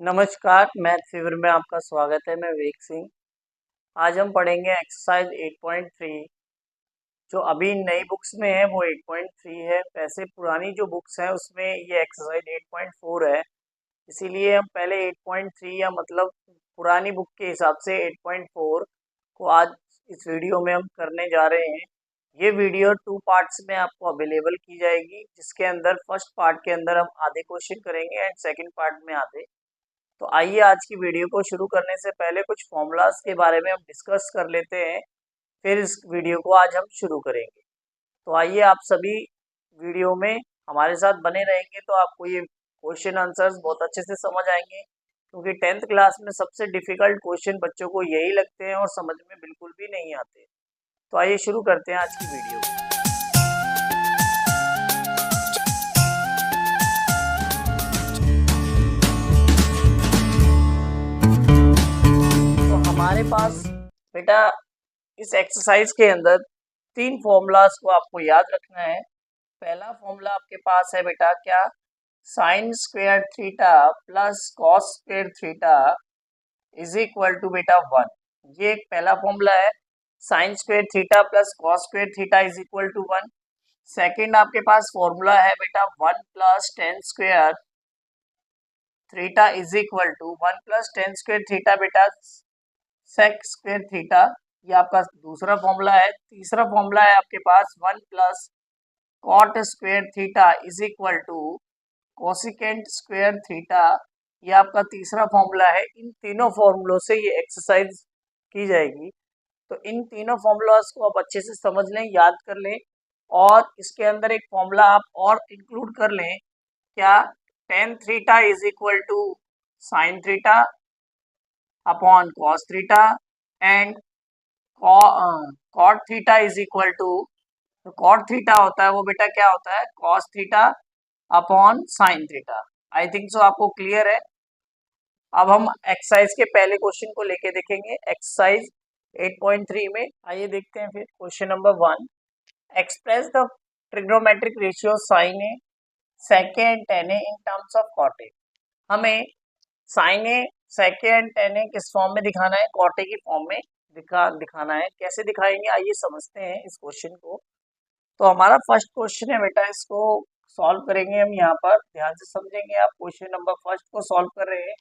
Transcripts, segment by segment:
नमस्कार, math fever में आपका स्वागत है। मैं विवेक सिंह। आज हम पढ़ेंगे एक्सरसाइज 8.3। जो अभी नई बुक्स में है वो 8.3 है। वैसे पुरानी जो बुक्स हैं उसमें ये एक्सरसाइज 8.4 है। इसीलिए हम पहले 8.3 या मतलब पुरानी बुक के हिसाब से 8.4 को आज इस वीडियो में हम करने जा रहे हैं। ये वीडियो 2 पार्ट्स में आपको अवेलेबल की जाएगी, जिसके अंदर फर्स्ट पार्ट के अंदर हम आधे क्वेश्चन करेंगे एंड सेकेंड पार्ट में आधे। तो आइए आज की वीडियो को शुरू करने से पहले कुछ फॉर्मूलाज के बारे में हम डिस्कस कर लेते हैं, फिर इस वीडियो को आज हम शुरू करेंगे। तो आइए आप सभी वीडियो में हमारे साथ बने रहेंगे तो आपको ये क्वेश्चन आंसर्स बहुत अच्छे से समझ आएंगे, क्योंकि 10th क्लास में सबसे डिफिकल्ट क्वेश्चन बच्चों को यही लगते हैं और समझ में बिल्कुल भी नहीं आते। तो आइए शुरू करते हैं आज की वीडियो। हमारे पास बेटा इस एक्सरसाइज के अंदर 3 फॉर्मूलाज को आपको याद रखना है। पहला फॉर्मूला आपके पास है बेटा क्या, sine square theta plus cos square theta is equal to बेटा 1। ये एक पहला फॉर्मूला है, sine square theta plus cos square theta is equal to 1। Second आपके पास फॉर्मूला है बेटा 1 plus tan square theta is equal to 1 plus tan square theta बेटा सेक स्क्वायर थीटा। ये आपका दूसरा फॉर्मूला है। तीसरा फॉर्मूला है आपके पास 1 plus cot square theta is equal to cosecant square theta. ये आपका तीसरा फॉर्मूला है। इन तीनों फॉर्मूलों से ये एक्सरसाइज की जाएगी। तो इन तीनों फॉर्मूलाज को आप अच्छे से समझ लें, याद कर लें, और इसके अंदर एक फॉर्मूला आप और इंक्लूड कर लें, क्या, tan theta is equal to sine theta upon cos theta and cot theta is equal to, तो कॉट थीटा होता है वो बेटा क्या होता है, cos theta upon sine theta. I think so आपको क्लियर है। अब हम एक्सरसाइज के पहले क्वेश्चन को लेके देखेंगे, एक्सरसाइज 8.3 में। आइए देखते हैं फिर question number 1। Express the trigonometric ratio sine A, sec and tan A in terms of cot A. हमें sine A, sec and tan A किस फॉर्म में दिखाना है, कॉट ए की फॉर्म में दिखाना है। कैसे दिखाएंगे आइए समझते हैं इस क्वेश्चन को। तो हमारा फर्स्ट क्वेश्चन है बेटा, इसको सॉल्व करेंगे हम। यहाँ पर ध्यान से समझेंगे। आप क्वेश्चन नंबर फर्स्ट को सॉल्व कर रहे हैं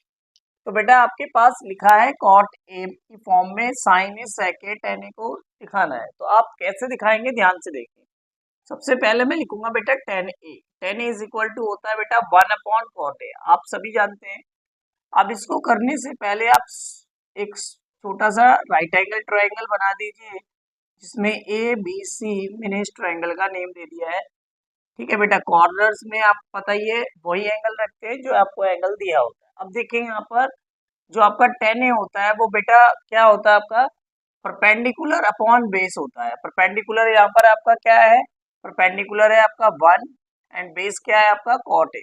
तो बेटा आपके पास लिखा है कॉट ए की फॉर्म में sign A, sec A, tan ए को दिखाना है। तो आप कैसे दिखाएंगे ध्यान से देखिए। सबसे पहले मैं लिखूंगा बेटा tan A. Tan A is equal to होता है बेटा 1 अपॉन कॉट ए, आप सभी जानते हैं। अब इसको करने से पहले आप एक छोटा सा राइट एंगल ट्रायंगल बना दीजिए, जिसमें ए बी सी मैंने इस ट्रायंगल का नेम दे दिया है। ठीक है बेटा, कॉर्नर्स में आप पता ही है वही एंगल रखते हैं जो आपको एंगल दिया होता है। अब देखिए यहाँ पर जो आपका टेन ए होता है वो बेटा क्या होता है, आपका परपेंडिकुलर अपॉन बेस होता है। परपेंडिकुलर यहाँ पर आपका क्या है, परपेंडिकुलर है आपका 1 एंड बेस क्या है आपका कॉट ए।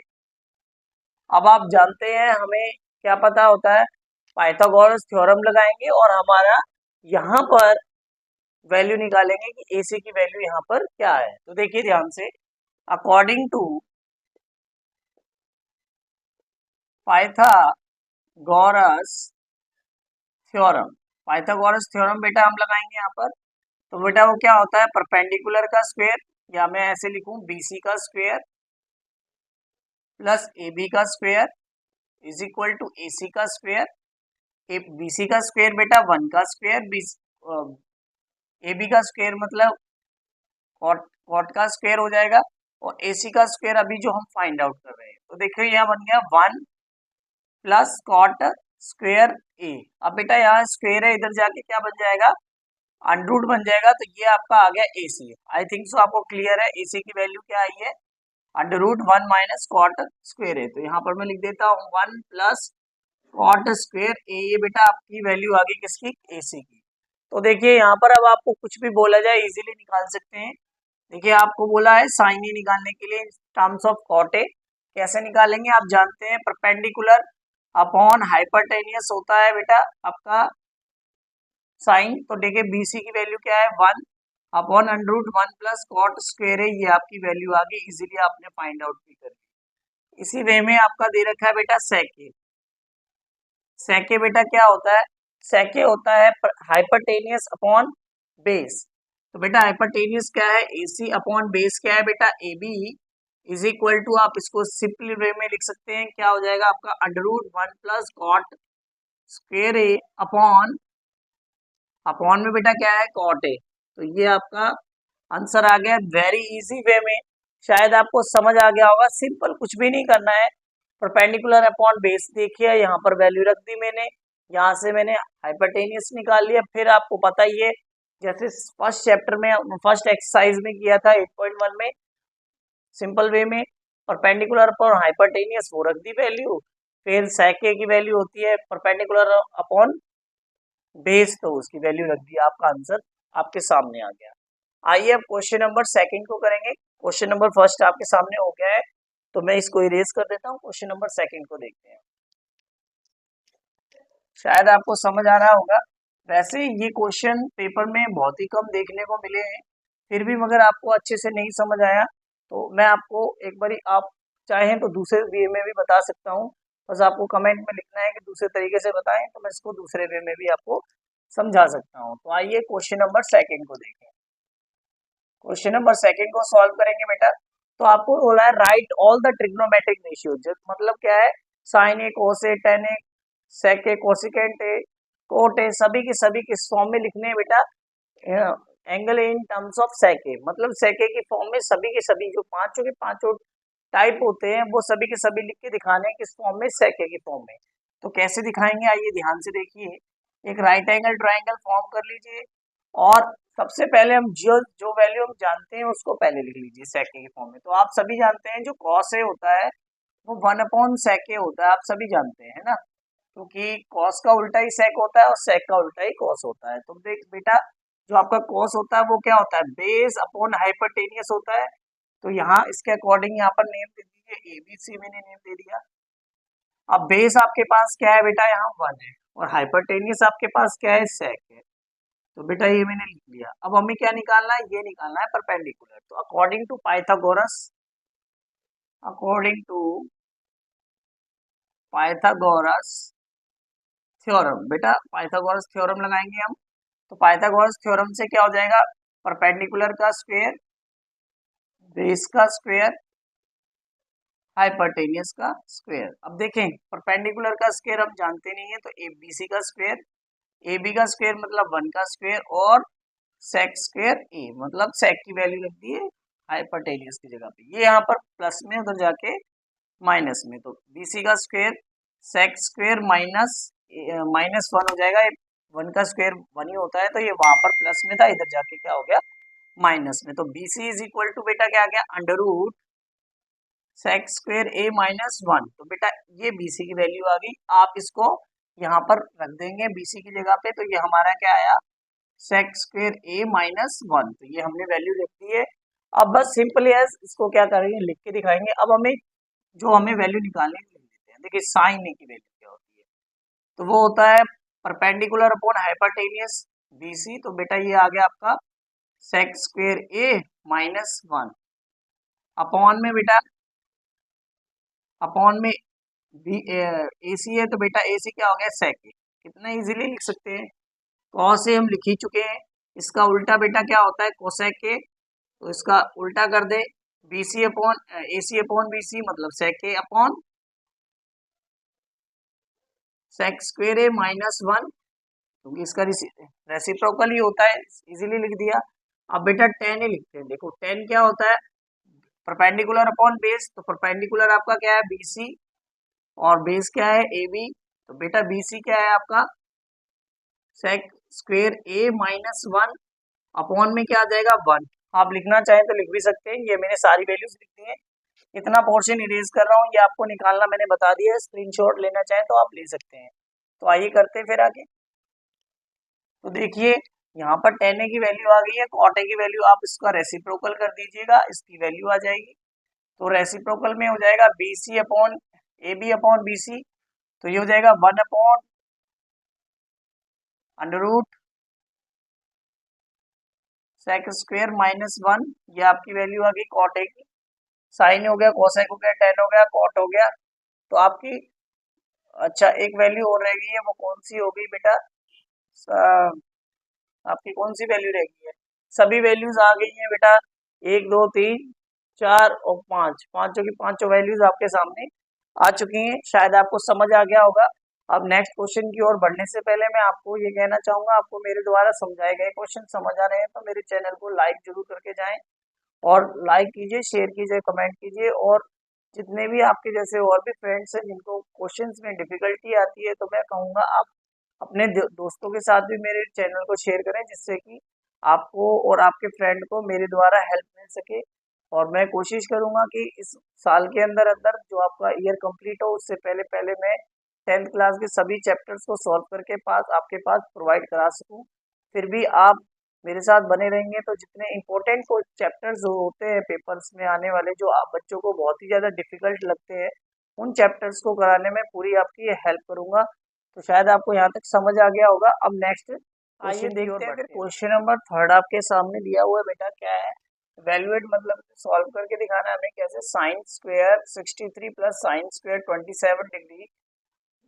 अब आप जानते हैं हमें क्या पता होता है, पाइथागोरस थ्योरम लगाएंगे और हमारा यहाँ पर वैल्यू निकालेंगे कि AC की वैल्यू यहाँ पर क्या है। तो देखिए ध्यान से, according to Pythagoras theorem, Pythagoras theorem बेटा हम लगाएंगे यहाँ पर। तो बेटा वो क्या होता है, परपेंडिकुलर का स्क्वायर, या मैं ऐसे लिखूं BC का स्क्वायर प्लस AB का square is equal to AC का स्क्वायर। BC का स्क्वायर बेटा 1 का स्क्वायर, AB का स्क्वायर मतलब कॉट का स्क्वायर हो जाएगा, और AC का स्क्वायर अभी जो हम फाइंड आउट कर रहे हैं। तो देखिए यहाँ बन गया 1 प्लस कॉट स्क्वायर ए। अब बेटा यहाँ स्क्वायर है, इधर जाके क्या बन जाएगा, अंडरूट बन जाएगा। तो ये आपका आ गया AC। आई थिंक सो आपको क्लियर है AC की वैल्यू क्या आई है, अंडरूट 1 माइनस कॉट स्क्वायर है। तो यहाँ पर मैं लिख देता हूँ 1 प्लस कॉट स्क्वायर ए। ये बेटा आपकी वैल्यू आ गई किसकी, AC की। तो देखिए यहाँ पर अब आपको कुछ भी बोला जाए इजीली निकाल सकते हैं। देखिए आपको बोला है साइन ए निकालने के लिए टर्म्स ऑफ कॉट ए। कैसे निकालेंगे आप जानते हैं, परपेंडिकुलर अपॉन हाइपरटेनियस होता है बेटा आपका साइन। तो देखिए BC की वैल्यू क्या है 1 upon under root 1 plus cot square है। ये आपकी वैल्यू आ गई, इजीली आपने फाइंड आउट भी कर ली। इसी वे में आपका दे रखा है बेटा सेक ए। सेके बेटा क्या होता है, सेके होता है हाइपरटेनियस अपॉन बेस। तो बेटा हाइपरटेनियस क्या है, एसी अपॉन बेस क्या है बेटा, A B is equal to, आप इसको सिंपल वे में लिख सकते हैं, क्या हो जाएगा आपका √1 प्लस कॉट स्क्वेयर ए अपॉन, अपॉन में बेटा क्या है कॉट ए। तो ये आपका आंसर आ गया वेरी इजी वे में, शायद आपको समझ आ गया होगा। सिंपल, कुछ भी नहीं करना है, परपेंडिकुलर अपॉन बेस देखिए, यहाँ पर वैल्यू रख दी मैंने, यहाँ से मैंने हाइपरटेनियस निकाल लिया। फिर आपको पता ही है, जैसे फर्स्ट चैप्टर में फर्स्ट एक्सरसाइज में किया था 8.1 में, सिंपल वे में परपेंडिकुलर अपॉन हाइपरटेनियस वो रख दी वैल्यू, फिर सेके की वैल्यू होती है परपेंडिकुलर अपॉन बेस, तो उसकी वैल्यू रख दी, आपका आंसर आपके सामने आ गया। आइए अब क्वेश्चन नंबर सेकंड को करेंगे। क्वेश्चन नंबर फर्स्ट आपके सामने हो गया है, तो मैं इसको इरेज कर देता हूँ। क्वेश्चन नंबर सेकंड को देखते हैं, शायद आपको समझ आ रहा होगा। वैसे ये क्वेश्चन पेपर में बहुत ही कम देखने को मिले हैं, फिर भी मगर आपको अच्छे से नहीं समझ आया तो मैं आपको एक बारी, आप चाहें तो दूसरे वे में भी बता सकता हूँ, बस आपको कमेंट में लिखना है कि दूसरे तरीके से बताएं, तो मैं इसको दूसरे वे में भी आपको समझा सकता हूँ। तो आइए क्वेश्चन नंबर सेकंड को देखें। क्वेश्चन नंबर सेकंड को सॉल्व करेंगे बेटा, तो आपको बोला है write all the trigonometric ratio, मतलब क्या है, sine A, cos A, tan A, sec A, cosecant A, cot A, सभी के सभी किस फॉर्म में लिखने हैं बेटा, angle in terms of sec A, मतलब सेक ए की फॉर्म में सभी के सभी जो पांचों के पांचों टाइप होते हैं वो सभी के सभी लिख के दिखाने हैं किस फॉर्म में, सेक ए की फॉर्म में। तो कैसे दिखाएंगे, आइए ध्यान से देखिए। एक राइट एंगल ट्राइंगल फॉर्म कर लीजिए, और सबसे पहले हम जो जो वैल्यू हम जानते हैं उसको पहले लिख लीजिए सेक ए की फॉर्म में। तो आप सभी जानते हैं जो कॉस ए होता है वो 1 अपॉन सेक ए होता है, आप सभी जानते हैं ना, क्योंकि कॉस का उल्टा ही सेक होता है और सेक का उल्टा ही कॉस होता है। तो देख बेटा, जो आपका कॉस होता है वो क्या होता है, बेस अपॉन हाइपरटेनियस होता है। तो यहाँ इसके अकॉर्डिंग यहाँ पर नेम दे दीजिए, एबीसी मैंने नेम दे दिया। अब बेस आपके पास क्या है बेटा, यहाँ 1 है, और हाइपरटेनियस आपके पास क्या है, सेक है। तो बेटा ये मैंने लिख लिया। अब हमें क्या निकालना है, ये निकालना है परपेंडिकुलर। तो according to Pythagoras, according to Pythagoras theorem, बेटा पाइथागोरस थ्योरम लगाएंगे हम। तो पाइथागोरस थ्योरम से क्या हो जाएगा, परपेंडिकुलर का स्क्वायर, बेस का स्क्वायर, हाइपरटेनियस का स्क्वायर। अब देखें परपेंडिकुलर का स्क्वायर हम जानते नहीं है, तो ए बी सी का स्क्वायर, ए बी का स्क्वायर मतलब 1 का स्क्वायर, और सेक स्क्वायर ए, मतलब सेक की वैल्यू रख दी है हाइपरटेनियस की जगह पे, ये यहाँ पर प्लस में उधर जाके माइनस में, तो बीसी का स्क्वायर सेक स्क्वायर -1 हो जाएगा, 1 का स्क्वायर 1 ही होता है, तो ये वहां पर प्लस में था, इधर जाके क्या हो गया माइनस में। तो बीसी इज इक्वल टू बेटा क्या आ गया, अंडर रूट सेक स्क्वायर ए -1। तो बेटा ये बीसी की वैल्यू आ गई, आप इसको यहाँ पर रख देंगे बीसी की जगह पे, तो ये हमारा क्या आया, सेक स्क्वायर ए -1। तो ये हमने वैल्यू लिख दी है। अब बस सिंपली एज इसको क्या करेंगे, लिख के दिखाएंगे। अब हमें जो हमें वैल्यू निकालनी है लिख देते हैं। देखिए साइन ए की वैल्यू क्या होती है, तो वो होता है परपेंडिकुलर अपॉन हाइपरटेनियस बीसी। तो बेटा ये आ गया आपका सेक स्क्वायर ए -1 अपॉन में बेटा, अपॉन में ए सी है, तो बेटा ए सी क्या हो गया, सेक ए। कितना इजीली लिख सकते हैं, कॉस ए हम लिख ही चुके हैं, इसका उल्टा बेटा क्या होता है, कोसेक ए, तो इसका उल्टा कर दे, बी सी अपॉन ए सी अपॉन बी सी, मतलब सेक ए अपॉन सेक स्क्वायर ए -1, क्योंकि इसका रेसिप्रोकल ही होता है, इजीली लिख दिया। अब बेटा टेन ही लिखते हैं। देखो टेन क्या होता है, परपेंडिकुलर अपॉन बेस, तो परपेंडिकुलर आपका क्या है बीसी, और बेस क्या है ए बी। तो बेटा बीसी क्या है आपका सेक स्क्वायर ए -1 अपॉन में क्या आ जाएगा 1। आप लिखना चाहें तो लिख भी सकते हैं, ये मैंने सारी वैल्यूज लिख दी है। इतना पोर्शन इरेज कर रहा हूँ, ये आपको निकालना मैंने बता दिया है, स्क्रीनशॉट लेना चाहें तो आप ले सकते हैं। तो आइए करते हैं फिर आगे। तो देखिए यहाँ पर टेन ए की वैल्यू आ गई है, कॉट ए की वैल्यू आप इसका रेसिप्रोकल कर दीजिएगा, इसकी वैल्यू आ जाएगी। तो रेसिप्रोकल में हो जाएगा B C upon A B upon B C, तो ये हो जाएगा 1 upon under root sec square -1, ये आपकी वैल्यू आ गई कॉट ए की। साइन हो गया, कोसेक हो गया, टेन हो गया, कॉट हो गया। तो आपकी अच्छा, एक वैल्यू और रह गई है, वो कौन सी हो गई बेटा? आपकी कौन सी वैल्यू रह गई है? सभी वैल्यूज आ गई हैं बेटा, 1 2 3 4 और 5, पांचों की पांचों वैल्यूज आपके सामने आ चुकी हैं। शायद आपको समझ आ गया होगा। अब नेक्स्ट क्वेश्चन की ओर बढ़ने से पहले मैं आपको ये कहना चाहूंगा, आपको मेरे द्वारा समझाए गए क्वेश्चन समझ आ रहे हैं तो मेरे चैनल को लाइक जरूर करके जाएं, और लाइक कीजिए, शेयर कीजिए, कमेंट कीजिए। और जितने भी आपके जैसे और भी फ्रेंड्स हैं जिनको क्वेश्चंस में डिफिकल्टी आती है, तो मैं कहूँगा आप अपने दोस्तों के साथ भी मेरे चैनल को शेयर करें, जिससे कि आपको और आपके फ्रेंड को मेरे द्वारा हेल्प मिल सके। और मैं कोशिश करूंगा कि इस साल के अंदर अंदर जो आपका ईयर कंप्लीट हो, उससे पहले पहले मैं 10th क्लास के सभी चैप्टर्स को सॉल्व करके आपके पास प्रोवाइड करा सकूं। फिर भी आप मेरे साथ बने रहेंगे तो जितने इम्पोर्टेंट चैप्टर्स होते हैं पेपर्स में आने वाले, जो आप बच्चों को बहुत ही ज़्यादा डिफिकल्ट लगते हैं, उन चैप्टर्स को कराने में पूरी आपकी हेल्प करूंगा। तो शायद आपको यहाँ तक समझ आ गया होगा। अब नेक्स्ट आइए देखते हैं, फिर क्वेश्चन नंबर 3 आपके सामने दिया हुआ है बेटा, क्या है? वैल्यूएट मतलब सॉल्व करके दिखाना है हमें कैसे। Sine square 63 plus sine square 27 degree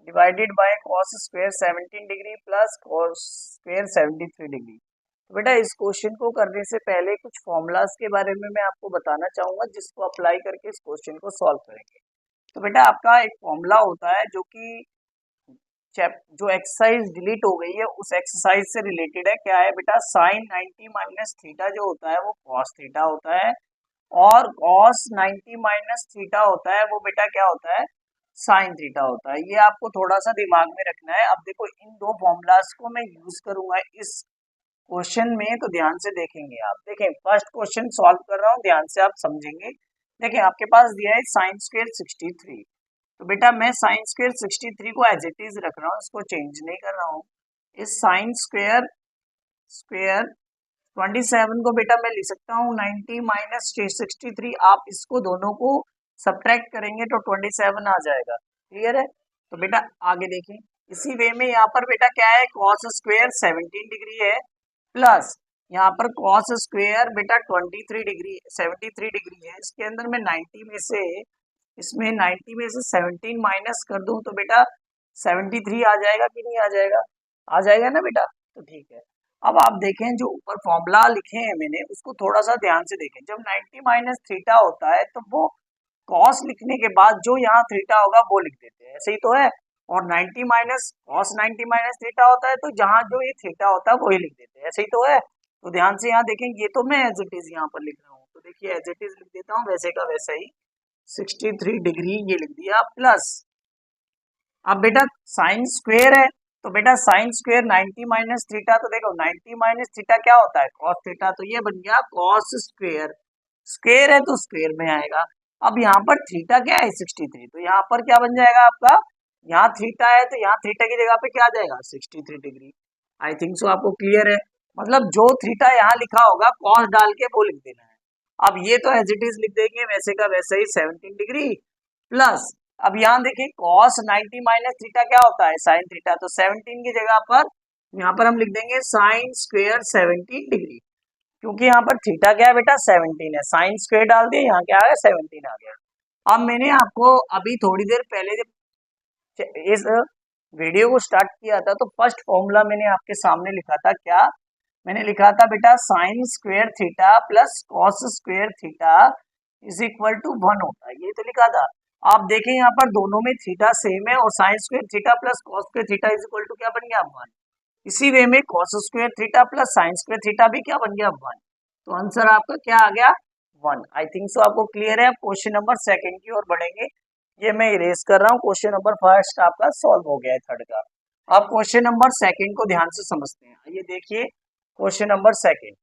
divided by cos square 17 degree plus cos square 73 degree. तो बेटा इस क्वेश्चन को करने से पहले कुछ फॉर्मूलाज के बारे में मैं आपको बताना चाहूंगा, जिसको अप्लाई करके इस क्वेश्चन को सॉल्व करेंगे। तो बेटा आपका एक फॉर्मूला होता है जो कि जो एक्सरसाइज डिलीट हो गई है उस एक्सरसाइज से रिलेटेड है। क्या है बेटा? साइन 90 माइनस थीटा जो होता है वो कॉस थीटा होता है, और कॉस 90 माइनस थीटा होता है वो बेटा क्या होता है? साइन थीटा होता है। ये आपको थोड़ा सा दिमाग में रखना है। अब देखो इन दो फॉर्मूलाज को मैं यूज करूंगा इस क्वेश्चन में, तो ध्यान से देखेंगे आप। देखें फर्स्ट क्वेश्चन सॉल्व कर रहा हूँ, ध्यान से आप समझेंगे। देखें आपके पास दिया है साइन स्क्वायर 63, तो बेटा मैं साइन स्क्वायर 63 को एज इट इज रख रहा हूँ, इसको चेंज नहीं कर रहा हूँ। इस साइन स्क्वायर स्क्वायर 27 को बेटा मैं लिख सकता हूँ 90 माइनस 63। आप इसको दोनों को सब्ट्रैक्ट करेंगे तो 27 आ जाएगा। क्लियर है? तो बेटा आगे देखें, इसी वे में यहाँ पर बेटा क्या है? कॉस स्क्वायर 17 डिग्री है, प्लस यहाँ पर कॉस स्क्वायर बेटा 23 डिग्री 73 डिग्री है। इसके अंदर मैं 90 में से इसमें 90 में से 17 माइनस कर दूं तो बेटा 73 आ जाएगा कि नहीं आ जाएगा? आ जाएगा ना बेटा? तो ठीक है। अब आप देखें जो ऊपर फॉर्मूला लिखे हैं मैंने उसको थोड़ा सा ध्यान से देखें। जब 90 माइनस थीटा होता है तो वो कॉस लिखने के बाद जो यहाँ थीटा होगा वो लिख देते हैं, ऐसे ही तो है। और 90 माइनस कॉस 90 माइनस थीटा होता है तो जहाँ जो ये थीटा होता है वही लिख देते हैं, ऐसे ही तो है। तो ध्यान से यहाँ देखें, ये तो मैं एज इट इज यहाँ पर लिख रहा हूँ, तो देखिए एज इट इज लिख देता हूँ वैसे का वैसा ही 63 डिग्री ये लिख दिया, प्लस अब बेटा साइन स्क्वायर है तो बेटा साइन स्क्वायर 90 माइनस थीटा, तो देखो 90 माइनस थीटा क्या होता है? कॉस थीटा, तो ये बन गया कॉस स्क्वायर। स्क्वायर है तो स्क्वायर में आएगा। अब यहाँ पर थीटा क्या है? 63, तो यहाँ पर क्या बन जाएगा आपका? यहाँ थीटा है तो यहाँ थीटा की जगह पे क्या आ जाएगा? 63 डिग्री। आई थिंक सो आपको क्लियर है। मतलब जो थीटा यहाँ लिखा होगा कॉस डाल के वो लिख देना है। अब ये तो एज इट इज लिख देंगे वैसे का वैसे ही 17 डिग्री, प्लस अब यहाँ देखिए cos 90 माइनस थीटा क्या होता है? साइन थीटा, तो 17 की जगह पर यहाँ पर हम लिख देंगे साइन स्क्वायर 17 डिग्री, क्योंकि यहाँ पर थीटा क्या है बेटा? 17 है। साइन स्क्वायर डाल दिए, यहाँ क्या आ गया? 17 आ गया। अब मैंने आपको अभी थोड़ी देर पहले जब इस वीडियो को स्टार्ट किया था तो फर्स्ट फॉर्मूला मैंने आपके सामने लिखा था। क्या मैंने लिखा था बेटा? Sine square theta plus cos square theta is equal to 1 होता है, ये तो लिखा था। आप देखें यहाँ पर दोनों में थीटा सेम है, और sine square theta plus cos square theta is equal to क्या बन गया? 1। इसी वे में cos square theta plus sine square theta भी क्या बन गया? 1। तो आंसर आपका क्या आ गया? 1। आई थिंक सो आपको क्लियर है। क्वेश्चन नंबर सेकंड की ओर बढ़ेंगे। ये मैं इरेज कर रहा हूँ, क्वेश्चन नंबर फर्स्ट आपका सॉल्व हो गया है थर्ड का। अब क्वेश्चन नंबर सेकंड को ध्यान से समझते हैं। ये देखिए क्वेश्चन नंबर सेकंड,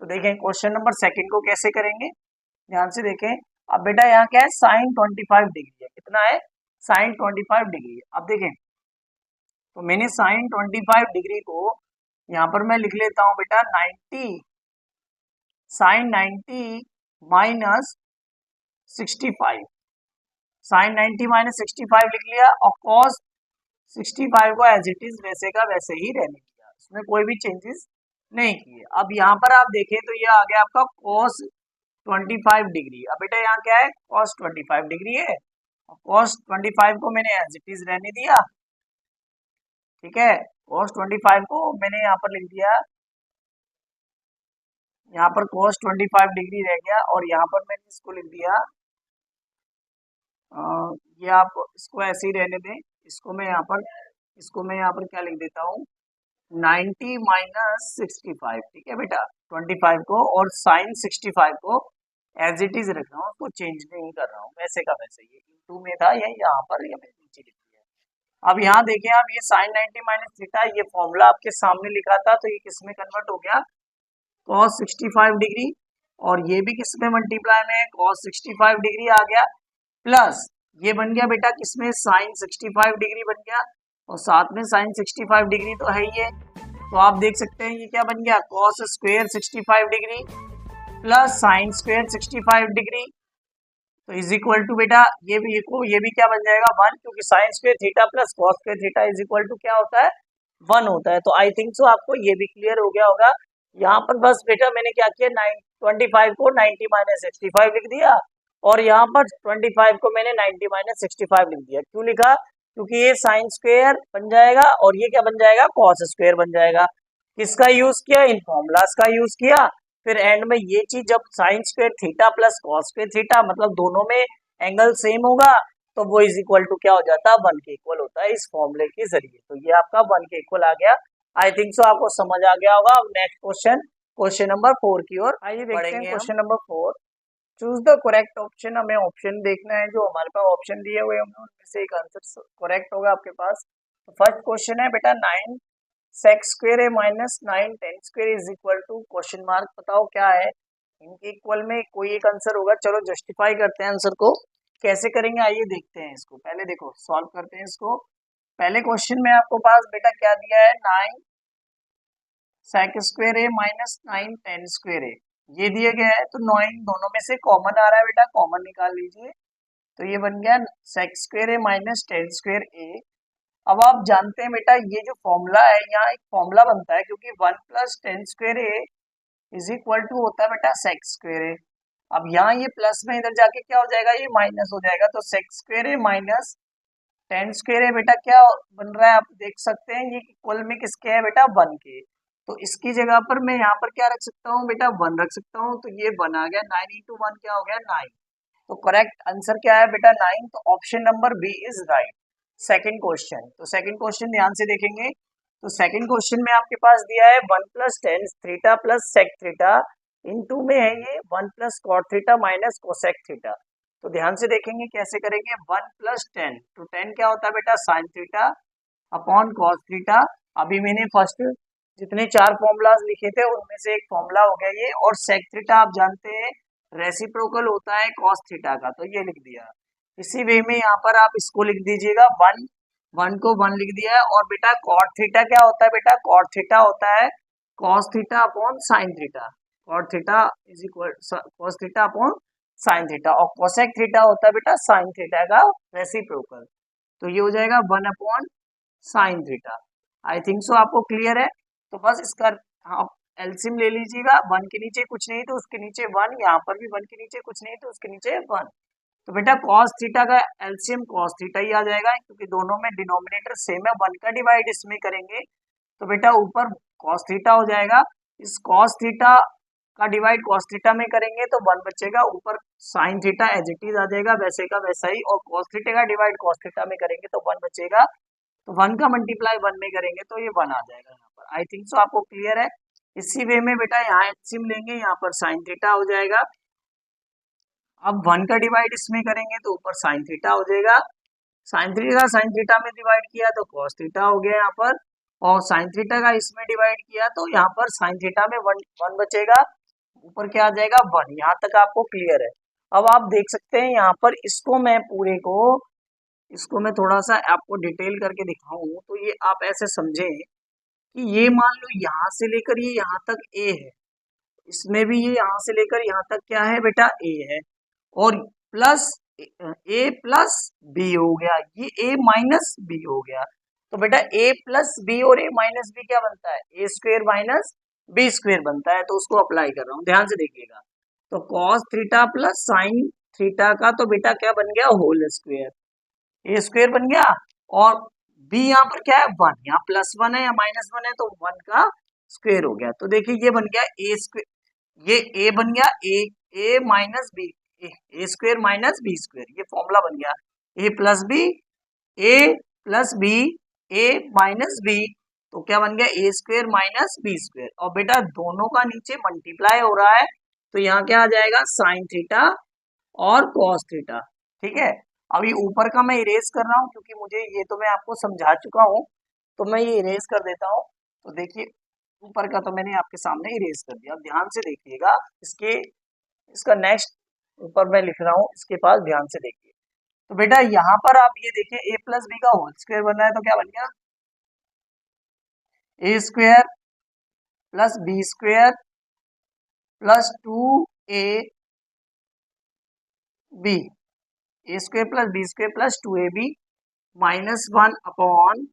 तो देखें क्वेश्चन नंबर सेकंड को कैसे करेंगे, ध्यान से देखें। अब बेटा यहाँ क्या है? साइन 25 डिग्री है। कितना है? साइन 25 डिग्री है। अब देखें तो मैंने साइन 25 डिग्री को यहाँ पर मैं लिख लेता हूँ बेटा 90 साइन 90 माइनस 65, साइन 90 माइनस 65 लिख लिया, और कॉस 65 को एज इट इज वैसे का वैसे ही रहने दिया, इसमें कोई भी चेंजेस नहीं किए। अब यहाँ पर आप देखें तो ये आ गया आपका cos 25 डिग्री। अब बेटा यहाँ क्या है? cos 25 डिग्री है, cos 25 को मैंने एज इट इज रहने दिया, ठीक है। cos 25 को मैंने यहाँ पर लिख दिया, यहाँ पर cos 25 डिग्री रह गया, और यहाँ पर मैंने इसको लिख दिया, ये आप इसको ऐसे ही रहने दें, इसको मैं यहाँ पर क्या लिख देता हूँ, 90 माइनस 65, ठीक है बेटा, 25 को और साइन 65 को एज इट इज रख रहा हूँ, उसको चेंज नहीं कर रहा हूँ, वैसे का वैसे, ये इंटू में था, ये यहाँ पर ये मैंने नीचे लिख दिया। अब यहाँ देखें आप, ये साइन 90 माइनस थीटा, ये फॉर्मूला आपके सामने लिखा था, तो ये किस में कन्वर्ट हो गया, cos 65 डिग्री, और ये भी किस में मल्टीप्लाई में, cos 65 डिग्री आ गया, प्लस ये बन गया बेटा किसमें, साइन 65 डिग्री बन गया, और साथ में साइन 65 डिग्री तो है ये, तो आप देख सकते हैं ये क्या बन गया, cos square 65 degree plus sine square 65 degree, तो इज इक्वल टू बेटा ये भी क्या बन जाएगा 1, क्योंकि sine square theta plus cos square theta is equal to क्या होता है 1 होता है। तो आई थिंक सो आपको ये भी क्लियर हो गया होगा। यहाँ पर बस बेटा मैंने क्या किया, 25 को 90 माइनस 65 लिख दिया, और यहाँ पर 25 को मैंने 90 माइनस 65 लिख दिया। क्यों लिखा, क्योंकि ये साइन स्क्वायर बन जाएगा और ये क्या बन जाएगा, कॉस स्क्वायर बन जाएगा। किसका यूज किया, इन फॉर्मूलाज का यूज किया। फिर एंड में ये चीज जब sign square theta plus cos square theta, मतलब दोनों में एंगल सेम होगा, तो वो इज इक्वल टू क्या हो जाता है, 1 के इक्वल होता है इस फॉर्मूले के जरिए। तो ये आपका 1 के इक्वल आ गया। आई थिंक सो आपको समझ आ गया होगा। अब नेक्स्ट क्वेश्चन नंबर 4 की ओर आइए देखते हैं। Question number 4, choose the correct option. हमें ऑप्शन देखना है, जो हमारे पास ऑप्शन दिए हुए हैं उनमें से एक आंसर करेक्ट होगा आपके पास। तो फर्स्ट क्वेश्चन है बेटा 9 सेक स्क्वायर है minus 9 tan square is equal to question mark. बताओ क्या है, इनके इक्वल में कोई एक आंसर होगा। चलो जस्टिफाई करते हैं आंसर को, कैसे करेंगे आइए देखते हैं इसको। पहले देखो सॉल्व करते हैं इसको। पहले क्वेश्चन में आपको पास बेटा क्या दिया है, 9 सेक स्क्वायर है माइनस 9 टेन स्क्वायर है, ये दिया गया है। तो 9 दोनों में से कॉमन आ रहा है बेटा, कॉमन निकाल लीजिए। तो ये बन गया सेक स्क्वायर है माइनस टेन स्क्वायर ए। अब आप जानते हैं बेटा ये जो फॉर्मूला है, यहाँ एक फॉर्मूला बनता है, क्योंकि 1 plus tan square A is equal to होता है बेटा सेक स्क्वायर ए। अब यहाँ ये प्लस में इधर जाके क्या हो जाएगा, ये माइनस हो जाएगा। तो सेक स्क्वायर ए माइनस टेन स्क्वायर ए बेटा क्या बन रहा है, आप देख सकते हैं ये इक्वल में किसके है बेटा, 1 के। तो इसकी जगह पर मैं यहाँ पर क्या रख सकता हूँ बेटा, 1 रख सकता हूँ। तो ये 1 आ गया, 9 इंटू 1 क्या हो गया 9। तो करेक्ट आंसर क्या है बेटा 9। तो option number B is right. Second question, तो सेकंड क्वेश्चन ध्यान से देखेंगे। तो सेकंड क्वेश्चन में आपके पास दिया है 1 plus tan theta plus sec theta, into में है ये 1 plus cot theta minus cosec theta. तो ध्यान से देखेंगे कैसे करेंगे। 1 प्लस 10, तो 10 क्या होता है बेटा sine theta upon cos theta. अभी मैंने फर्स्ट जितने 4 फॉर्मूलाज लिखे थे उनमें से एक फॉर्मूला हो गया ये। और सेक थीटा आप जानते हैं रेसिप्रोकल होता है कॉस थीटा का, तो ये लिख दिया। इसी वे में यहाँ पर आप इसको लिख दीजिएगा 1 को 1 लिख दिया है। और बेटा कॉट थीटा क्या होता है बेटा, कॉट थीटा होता है cos theta upon sine theta. Cot theta is equal cos theta upon sine theta. और कोसेक थीटा होता है बेटा साइन थीटा का रेसिप्रोकल। तो ये हो जाएगा 1 upon sine theta. I think so आपको क्लियर है। तो बस इसका आप एलसीएम ले लीजिएगा। 1 के नीचे कुछ नहीं तो उसके नीचे 1, यहाँ पर भी 1 के नीचे कुछ नहीं तो उसके नीचे 1। तो बेटा cos थीटा का एलसीएम cos थीटा ही आ जाएगा, क्योंकि दोनों में डिनोमिनेटर सेम है। 1 का डिवाइड इसमें करेंगे तो बेटा ऊपर cos थीटा हो जाएगा। इस cos थीटा का डिवाइड cos थीटा में करेंगे तो 1 बचेगा, ऊपर sin theta as it is आ जाएगा वैसे का वैसा ही। और cos थीटा का डिवाइड cos थीटा में करेंगे तो 1 बचेगा। तो 1 का मल्टीप्लाई 1 में करेंगे तो ये 1 आ जाएगा यहाँ पर। आई थिंक सो आपको क्लियर है। इसी वे में बेटा यहाँ एलसीएम लेंगे, यहाँ पर साइन थीटा हो जाएगा। अब 1 का डिवाइड इसमें करेंगे तो ऊपर साइन थीटा हो जाएगा। साइन थीटा में डिवाइड किया तो कॉस थीटा हो गया यहाँ पर। और साइन थीटा का इसमें डिवाइड किया तो यहाँ पर साइन थीटा में 1 बचेगा, ऊपर क्या आ जाएगा 1। यहाँ तक आपको क्लियर है। अब आप देख सकते हैं यहाँ पर इसको मैं थोड़ा सा आपको डिटेल करके दिखाऊं। तो ये आप ऐसे समझें कि ये मान लो यहाँ से लेकर ये यहाँ तक ए है, इसमें भी ये यहाँ से लेकर यहाँ तक क्या है बेटा ए है, और प्लस ए प्लस बी हो गया, ये ए माइनस बी हो गया। तो बेटा ए प्लस बी और ए माइनस बी क्या बनता है, ए स्क्वेयर माइनस बी स्क्वेयर बनता है। तो उसको अप्लाई कर रहा हूँ, ध्यान से देखिएगा। तो cos theta plus sine theta का तो बेटा क्या बन गया होल स्क्वेयर। ए स्क्वायर बन गया, और बी यहाँ पर क्या है 1, यहाँ +1 है या -1 है तो 1 का स्क्वायर हो गया। तो देखिए ये बन गया ए स्क्वायर, ये ए बन गया ए minus B, A square minus B square, ये फॉर्मूला बन गया A plus B, A plus B, A minus B, तो क्या बन गया A square minus B square. और बेटा दोनों का नीचे मल्टीप्लाई हो रहा है तो यहाँ क्या आ जाएगा साइन थीटा और कॉस थीटा। ठीक है, अभी ऊपर का मैं इरेज कर रहा हूँ क्योंकि मुझे ये तो मैं आपको समझा चुका हूँ, तो मैं ये इरेज कर देता हूँ। तो देखिए ऊपर का तो मैंने आपके सामने इरेज कर दिया, अब ध्यान से देखिएगा इसका नेक्स्ट ऊपर मैं लिख रहा हूँ, इसके पास ध्यान से देखिए। तो बेटा यहाँ पर आप ये देखिए ए प्लस बी का होल स्क्वायर बन रहा है तो क्या बन गया A square plus B square plus 2 A B, A square plus B square plus 2ab -1 upon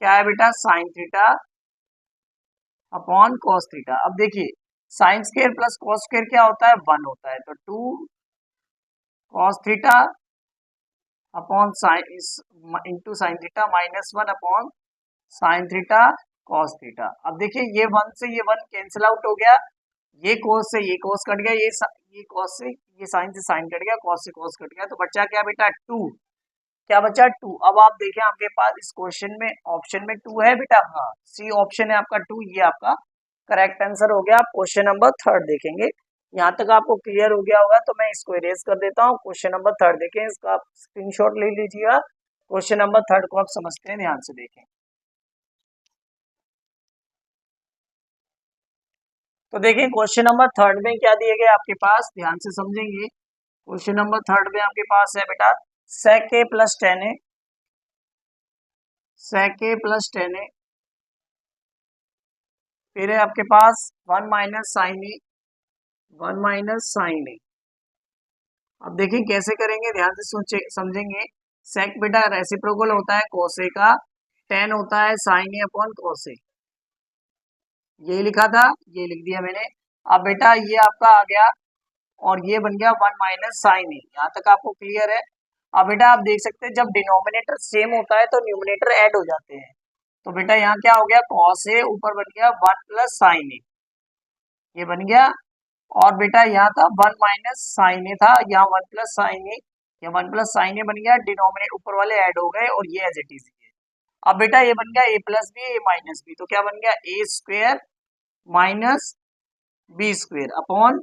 क्या है बेटा sine theta upon cos theta. अब देखिए sine square plus cos square क्या होता है 1 होता है, तो 2 cos theta upon sine into sine theta -1 upon sine theta cos theta. अब देखिए ये 1 से ये 1 कैंसिल आउट हो गया, ये कोस से ये कोस कट गया, ये कॉस से ये साइन से साइन कट गया, कॉस से कॉस कट गया, तो बचा क्या बेटा 2, क्या बचा 2। अब आप देखें आपके पास इस क्वेश्चन में ऑप्शन में 2 है बेटा, हाँ सी ऑप्शन है आपका 2, ये आपका करेक्ट आंसर हो गया। आप क्वेश्चन नंबर 3 देखेंगे, यहाँ तक आपको क्लियर हो गया होगा तो मैं इसको इरेज कर देता हूँ। क्वेश्चन नंबर 3 देखें, इसका आप स्क्रीनशॉट ले लीजिएगा। क्वेश्चन नंबर 3 को आप समझते हैं, ध्यान से देखें। तो देखिए क्वेश्चन नंबर 3 में क्या दिए गए आपके पास, ध्यान से समझेंगे। क्वेश्चन नंबर 3 में आपके पास है बेटा sec a plus 10a, sec a plus 10a, फिर है आपके पास 1 माइनस साइन ए, 1 माइनस साइन ए। अब देखिए कैसे करेंगे, ध्यान से सोचे समझेंगे। सेक बेटा रेसिप्रोकल होता है कोस ए का, 10 होता है साइन ए अपॉन कोस ए, ये लिखा था ये लिख दिया मैंने। अब बेटा ये आपका आ गया और ये बन गया 1 माइनस साइन ए, यहाँ तक आपको क्लियर है। अब बेटा आप देख सकते हैं जब डिनोमिनेटर सेम होता है तो न्यूमिनेटर ऐड हो जाते हैं, तो बेटा यहाँ क्या हो गया कॉस ए ऊपर बन गया 1 प्लस साइन ए, ये बन गया। और बेटा यहाँ था 1 माइनस साइन ए था, यहाँ 1 प्लस साइन ए, या 1 प्लस साइन ए बन गया, डिनोमिनेटर ऊपर वाले ऐड हो गए और ये एज इट इज है। अब बेटा ये बन गया A plus B A minus B, तो क्या बन गया A square minus B square upon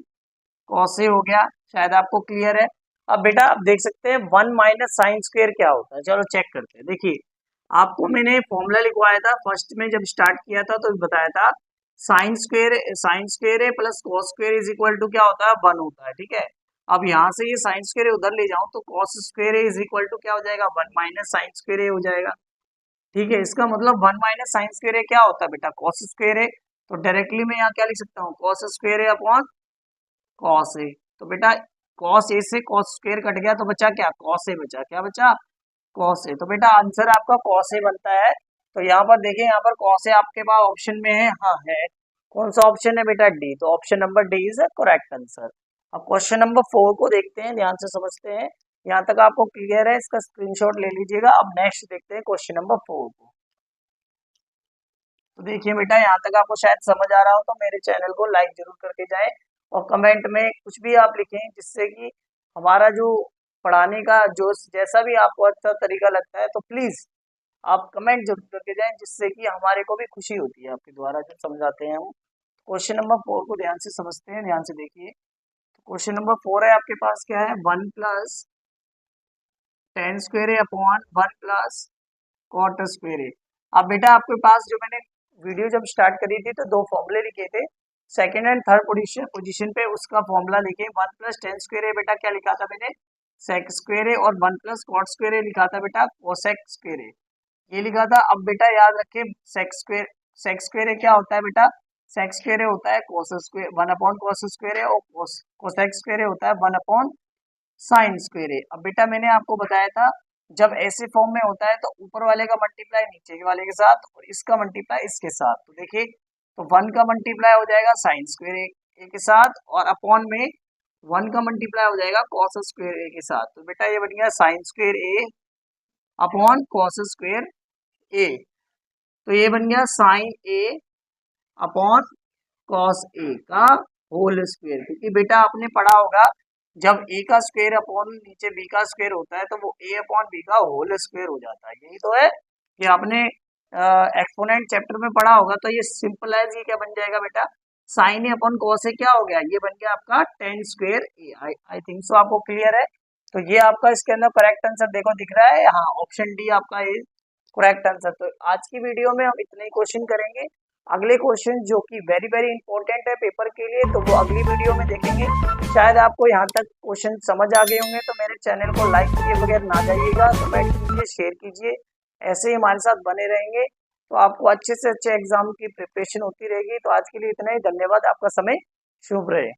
cos A हो गया, शायद आपको क्लियर है। अब बेटा आप देख सकते हैं 1 माइनस साइन स्क्वायर क्या होता है, चलो चेक करते हैं। देखिए आपको मैंने फॉर्मूला लिखवाया था फर्स्ट में जब स्टार्ट किया था तो बताया था साइन स्क्वायर है plus cos square is equal to क्या होता है 1 होता है, ठीक है। अब यहाँ से ये साइन स्क्वायर उधर ले जाऊं तो cos square is equal to क्या हो जाएगा 1 माइनस साइन स्क्वायर हो जाएगा, ठीक है। इसका मतलब 1 माइनस साइन स्क्वायर क्या होता है बेटा कॉस स्क्वायर है, तो डायरेक्टली मैं यहाँ क्या लिख सकता हूँ कॉस स्क्वायर है अपॉन कॉस ए। तो बेटा कॉस ए से कॉस स्क्वायर कट गया तो बचा क्या कॉस ए बचा, क्या बचा कॉस ए, तो बेटा आंसर आपका कॉस ए बनता है। तो यहाँ पर देखें यहाँ पर कॉस ए आपके पास ऑप्शन में है, हाँ है। कौन सा ऑप्शन है बेटा डी, तो option number D is the correct answer. अब क्वेश्चन नंबर 4 को देखते हैं, ध्यान से समझते हैं। यहाँ तक आपको क्लियर है, इसका स्क्रीनशॉट ले लीजिएगा। अब नेक्स्ट देखते हैं क्वेश्चन नंबर 4 को। तो देखिए बेटा यहाँ तक आपको शायद समझ आ रहा हो तो मेरे चैनल को लाइक जरूर करके जाएं और कमेंट में कुछ भी आप लिखें जिससे कि हमारा जो पढ़ाने का जो जैसा भी आपको अच्छा तरीका लगता है तो प्लीज आप कमेंट जरूर करके जाएं, जिससे कि हमारे को भी खुशी होती है आपके द्वारा जो समझाते हैं हम। क्वेश्चन नंबर 4 को ध्यान से समझते हैं, ध्यान से देखिए। तो क्वेश्चन नंबर 4 है आपके पास क्या है 1 प्लस टेन स्क्वायर है अपॉन 1 प्लस कॉट स्क्वायर है। अब बेटा आपके पास जो मैंने वीडियो जब स्टार्ट करी थी तो दो फॉर्मूले लिखे थे, सेकंड एंड थर्ड पोजीशन पे उसका फॉर्मूला लिखे। 1 प्लस टेन स्क्वायर है बेटा क्या लिखा था मैंने सेक स्क्वायर है, और 1 प्लस कॉट स्क्वायर है लिखा था बेटा कोसेक स्क्वायर है, ये लिखा था। अब बेटा याद रखिए सेक स्क्वायर क्या होता है बेटा सेक स्क्वायर होता है cos square 1 upon cos square है, और कोसेक स्क्वायर होता है 1 अपॉन साइन स्क्वायर है। अब बेटा मैंने आपको बताया था जब ऐसे फॉर्म में होता है तो ऊपर वाले का मल्टीप्लाई नीचे वाले के साथ और इसका मल्टीप्लाई इसके साथ, तो देखिए तो 1 का मल्टीप्लाई हो जाएगा साइन स्क्वायर ए के साथ और अपॉन में 1 का मल्टीप्लाई हो जाएगा कॉस स्क्वायर ए के साथ, तो बेटा ये बन गया साइन स्क्वायर ए अपॉन कॉस स्क्वायर ए। तो ये बन गया साइन ए अपॉन कॉस ए का होल स्क्वायर, क्योंकि बेटा आपने पढ़ा होगा जब ए का स्क्वायर अपॉन नीचे बी का स्क्वायर होता है तो वो ए अपॉन बी का होल स्क्वायर हो जाता है। यही तो है कि आपने एक्सपोनेंट चैप्टर में पढ़ा होगा। तो ये सिंपल एज ये क्या बन जाएगा बेटा, साइन ए अपॉन कॉस ए क्या हो गया, ये बन गया आपका टेन स्क्वायर ए। आई थिंक सो आपको क्लियर है। तो ये आपका इसके अंदर करेक्ट आंसर देखो दिख रहा है, हाँ ऑप्शन डी आपका ये करेक्ट आंसर। तो आज की वीडियो में हम इतने ही क्वेश्चन करेंगे। अगले क्वेश्चन जो कि वेरी वेरी इंपॉर्टेंट है पेपर के लिए, तो वो अगली वीडियो में देखेंगे। शायद आपको यहाँ तक क्वेश्चन समझ आ गए होंगे, तो मेरे चैनल को लाइक किए बगैर ना जाइएगा, कमेंट कीजिए, शेयर कीजिए, ऐसे ही हमारे साथ बने रहेंगे तो आपको अच्छे से अच्छे एग्जाम की प्रिपरेशन होती रहेगी। तो आज के लिए इतना ही, धन्यवाद, आपका समय शुभ रहे।